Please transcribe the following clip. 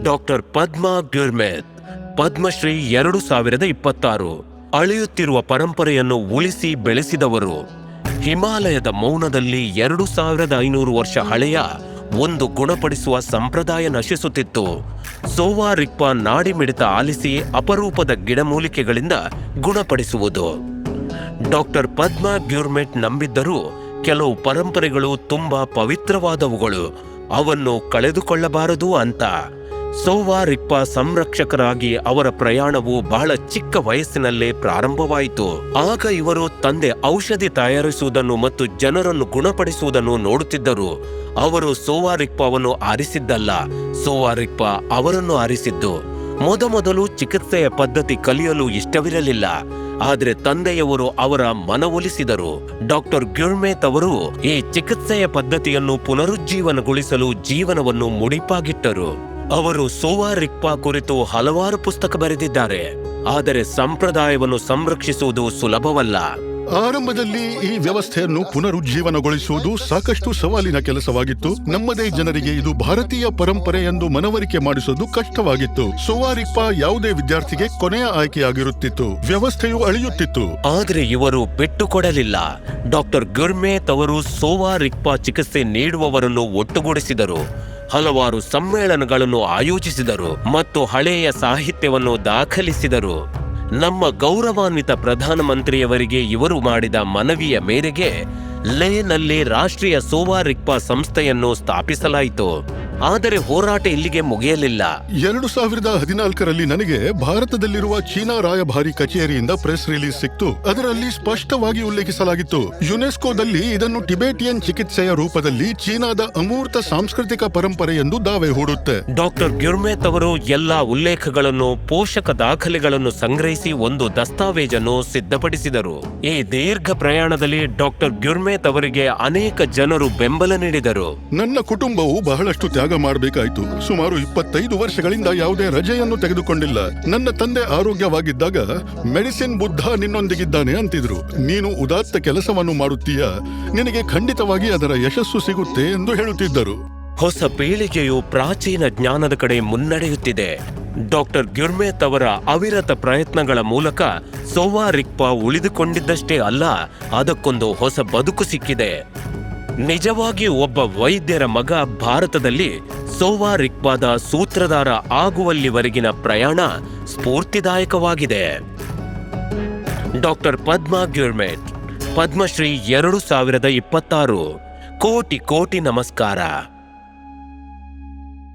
Doctor Padma ಗ್ಯುರ್ಮೆತ್, Padmashri 2026. ಅಳೆಯುತ್ತಿರುವ ಪರಂಪರೆಯನ್ನು ಉಳಿಸಿ ಬೆಳೆಸಿದವರು. ಹಿಮಾಲಯದ ಮೌನದಲ್ಲಿ 2500 ವರ್ಷ ಹಳೆಯ ಒಂದು ಗುಣಪಡಿಸುವ ಸಂಪ್ರದಾಯ ನಶಿಸುತ್ತಿತ್ತು. ಸೋವಾ ರಿಗ್ಪಾ ನಾಡಿಮಿಡಿತ ಆಲಿಸಿ ಅಪರೂಪದ ಗಿಡಮೂಲಿಕೆಗಳಿಂದ ಗುಣಪಡಿಸುವುದು. ಡಾಕ್ಟರ್ ಪದ್ಮಾ ಗ್ಯುರ್ಮೆಟ್ ನಂಬಿದ್ದರೂ ಕೆಲವು ಪರಂಪರೆಗಳು ತುಂಬಾ ಪವಿತ್ರವಾದವುಗಳು, ಅವನ್ನು ಕಳೆದುಕೊಳ್ಳಬಾರದು ಅಂತ. ಸೋವಾ ರಿಗ್ಪಾ ಸಂರಕ್ಷಕರಾಗಿ ಅವರ ಪ್ರಯಾಣವು ಬಹಳ ಚಿಕ್ಕ ವಯಸ್ಸಿನಲ್ಲೇ ಪ್ರಾರಂಭವಾಯಿತು. ಆಗ ಇವರು ತಂದೆ ಔಷಧಿ ತಯಾರಿಸುವುದನ್ನು ಮತ್ತು ಜನರನ್ನು ಗುಣಪಡಿಸುವುದನ್ನು ನೋಡುತ್ತಿದ್ದರು. ಅವರು ಸೋವಾ ರಿಗ್ಪಾವನ್ನು ಆರಿಸಿದ್ದಲ್ಲ, ಸೋವಾ ರಿಗ್ಪಾ ಅವರನ್ನು ಆರಿಸಿದ್ದು. ಮೊದಮೊದಲು ಚಿಕಿತ್ಸೆಯ ಪದ್ಧತಿ ಕಲಿಯಲು ಇಷ್ಟವಿರಲಿಲ್ಲ, ಆದರೆ ತಂದೆಯವರು ಅವರ ಮನವೊಲಿಸಿದರು. ಡಾಕ್ಟರ್ ಗ್ಯುರ್ಮೆತ್ ಅವರು ಈ ಚಿಕಿತ್ಸೆಯ ಪದ್ಧತಿಯನ್ನು ಪುನರುಜ್ಜೀವನಗೊಳಿಸಲು ಜೀವನವನ್ನು ಮುಡಿಪಾಗಿಟ್ಟರು. ಅವರು ಸೋವಾ ರಿಗ್ಪಾ ಕುರಿತು ಹಲವಾರು ಪುಸ್ತಕ ಬರೆದಿದ್ದಾರೆ, ಆದರೆ ಸಂಪ್ರದಾಯವನ್ನು ಸಂರಕ್ಷಿಸುವುದು ಸುಲಭವಲ್ಲ. ಆರಂಭದಲ್ಲಿ ಈ ವ್ಯವಸ್ಥೆಯನ್ನು ಪುನರುಜ್ಜೀವನಗೊಳಿಸುವುದು ಸಾಕಷ್ಟು ಸವಾಲಿನ ಕೆಲಸವಾಗಿತ್ತು. ನಮ್ಮದೇ ಜನರಿಗೆ ಇದು ಭಾರತೀಯ ಪರಂಪರೆ ಎಂದು ಮನವರಿಕೆ ಮಾಡಿಸುವುದು ಕಷ್ಟವಾಗಿತ್ತು. ಸೋವಾ ರಿಗ್ಪಾ ಯಾವುದೇ ವಿದ್ಯಾರ್ಥಿಗೆ ಕೊನೆಯ ಆಯ್ಕೆಯಾಗಿರುತ್ತಿತ್ತು. ವ್ಯವಸ್ಥೆಯು ಅಳಿಯುತ್ತಿತ್ತು. ಆದರೆ ಇವರು ಬಿಟ್ಟುಕೊಡಲಿಲ್ಲ. ಡಾಕ್ಟರ್ ಗ್ಯುರ್ಮೆತ್ ಅವರು ಸೋವಾ ರಿಗ್ಪಾ ಚಿಕಿತ್ಸೆ ನೀಡುವವರನ್ನು ಒಟ್ಟುಗೂಡಿಸಿದರು, ಹಲವಾರು ಸಮ್ಮೇಳನಗಳನ್ನು ಆಯೋಜಿಸಿದರು ಮತ್ತು ಹಳೆಯ ಸಾಹಿತ್ಯವನ್ನು ದಾಖಲಿಸಿದರು. ನಮ್ಮ ಗೌರವಾನ್ವಿತ ಪ್ರಧಾನಮಂತ್ರಿಯವರಿಗೆ ಇವರು ಮಾಡಿದ ಮನವಿಯ ಮೇರೆಗೆ ಲೇನಲ್ಲಿ ರಾಷ್ಟ್ರೀಯ ಸೋವಾ ರಿಗ್ಪಾ ಸಂಸ್ಥೆಯನ್ನು ಸ್ಥಾಪಿಸಲಾಯಿತು. ಆದರೆ ಹೋರಾಟ ಇಲ್ಲಿಗೆ ಮುಗಿಯಲಿಲ್ಲ. 2014ರಲ್ಲಿ ನನಗೆ ಭಾರತದಲ್ಲಿರುವ ಚೀನಾ ರಾಯಭಾರಿ ಕಚೇರಿಯಿಂದ ಪ್ರೆಸ್ ರಿಲೀಸ್ ಸಿಕ್ತು. ಅದರಲ್ಲಿ ಸ್ಪಷ್ಟವಾಗಿ ಉಲ್ಲೇಖಿಸಲಾಗಿತ್ತು, ಯುನೆಸ್ಕೋದಲ್ಲಿ ಇದನ್ನು ಟಿಬೆಟಿಯನ್ ಚಿಕಿತ್ಸೆಯ ರೂಪದಲ್ಲಿ ಚೀನಾದ ಅಮೂರ್ತ ಸಾಂಸ್ಕೃತಿಕ ಪರಂಪರೆ ಎಂದು ದಾವೆ ಹೂಡುತ್ತೆ. ಡಾಕ್ಟರ್ ಗ್ಯುರ್ಮೆತ್ ಅವರು ಎಲ್ಲಾ ಉಲ್ಲೇಖಗಳನ್ನು, ಪೋಷಕ ದಾಖಲೆಗಳನ್ನು ಸಂಗ್ರಹಿಸಿ ಒಂದು ದಸ್ತಾವೇಜನ್ನು ಸಿದ್ಧಪಡಿಸಿದರು. ಈ ದೀರ್ಘ ಪ್ರಯಾಣದಲ್ಲಿ ಡಾಕ್ಟರ್ ಗ್ಯುರ್ಮೆತ್ ಅವರಿಗೆ ಅನೇಕ ಜನರು ಬೆಂಬಲ ನೀಡಿದರು. ನನ್ನ ಕುಟುಂಬವು ಬಹಳಷ್ಟು ತ್ಯಾಗ ಮಾಡಬೇಕಾಯಿತು. ಸುಮಾರು 25 ವರ್ಷಗಳಿಂದ ಯಾವುದೇ ರಜೆಯನ್ನು ತೆಗೆದುಕೊಂಡಿಲ್ಲ. ನನ್ನ ತಂದೆ ಆರೋಗ್ಯವಾಗಿದ್ದಾಗ ಮೆಡಿಸಿನ್ ಬುದ್ಧ ನಿನ್ನೊಂದಿಗಿದ್ದಾನೆ ಅಂತಿದ್ರು. ನೀನು ಉದಾತ್ತ ಕೆಲಸವನ್ನು ಮಾಡುತ್ತೀಯ, ನಿನಗೆ ಖಂಡಿತವಾಗಿ ಅದರ ಯಶಸ್ಸು ಸಿಗುತ್ತೆ ಎಂದು ಹೇಳುತ್ತಿದ್ದರು. ಹೊಸ ಪೀಳಿಗೆಯು ಪ್ರಾಚೀನ ಜ್ಞಾನದ ಕಡೆ ಮುನ್ನಡೆಯುತ್ತಿದೆ. ಡಾಕ್ಟರ್ ಗ್ಯುರ್ಮೆತ್ ಅವರ ಅವಿರತ ಪ್ರಯತ್ನಗಳ ಮೂಲಕ ಸೋವಾ ರಿಗ್ಪಾ ಉಳಿದುಕೊಂಡಿದ್ದಷ್ಟೇ ಅಲ್ಲ, ಅದಕ್ಕೊಂದು ಹೊಸ ಬದುಕು ಸಿಕ್ಕಿದೆ. ನಿಜವಾಗಿ ಒಬ್ಬ ವೈದ್ಯರ ಮಗ ಭಾರತದಲ್ಲಿ ಸೋವಾ ರಿಗ್ಪಾದ ಸೂತ್ರಧಾರ ಆಗುವಲ್ಲಿವರೆಗಿನ ಪ್ರಯಾಣ ಸ್ಫೂರ್ತಿದಾಯಕವಾಗಿದೆ. ಡಾಕ್ಟರ್ ಪದ್ಮಾ ಗ್ಯುರ್ಮೆಟ್, ಪದ್ಮಶ್ರೀ 2026. ಕೋಟಿ ಕೋಟಿ ನಮಸ್ಕಾರ.